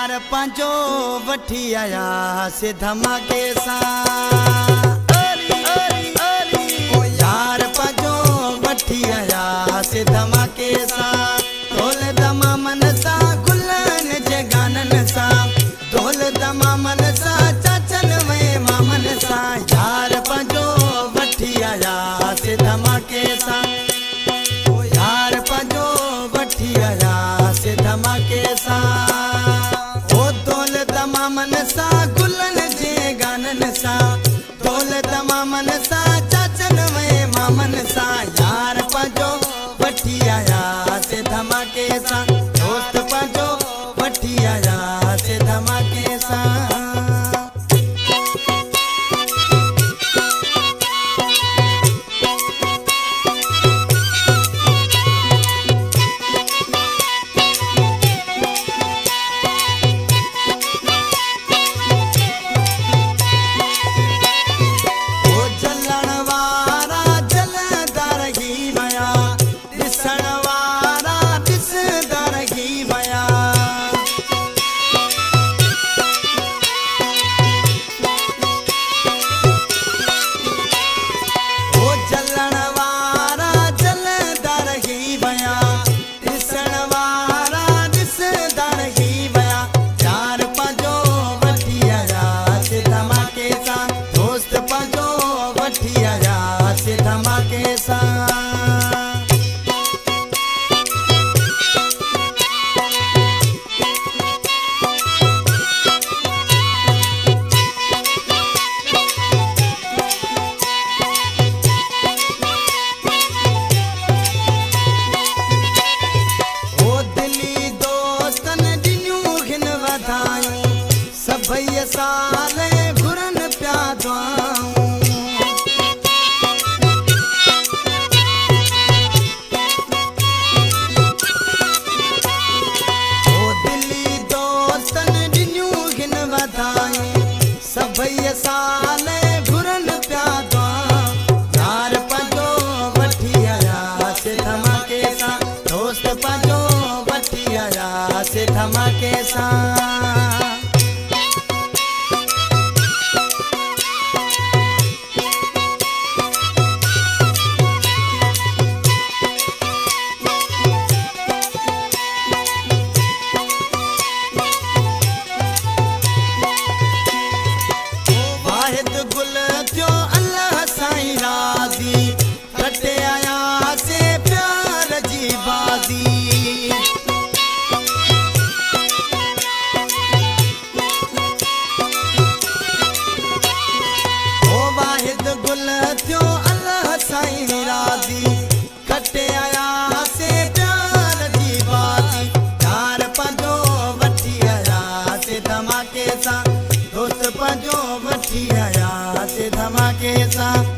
यार पंजो वठी आया से धमाके सां। ओ यार पंजो वठी आया से धमाके सां। ढोल दमामन सां गुलन जे गानन सां। ढोल दमामन सां चाचन वे मामन सां। यार पंजो वठी आया से धमाके सां। ओ यार पंजो वठी आया से धमाके सां। ओ ढोल दमामन सां गुलन जे गानन सां। ढोल दमामन सां चाचन वे मामन सां। यार पंजो वठी आया से धमाके सां। दोस्त पंजो वठी आया से धमाके सां। साले घुरन प्या दुआऊं। ओ दिल्ली दोस्तन ॾिनियूं घिन वधायूं। सभई साले घुरन प्या दुआऊं। यार पंजो वठी आया से धमाके सां। दोस्त पंजो वठी आया से धमाके सां। गुल थियो अल्लाह साईं राज़ी। कटे आया से प्यार जी बाज़ी। ओ वाहिद गुल थियो अल्लाह साईं राज़ी। कटे आया से प्यार जी बाज़ी। यार पंजो वठी आया से धमाके सां। दोस्त पंजो वठी आया से धमाके सां।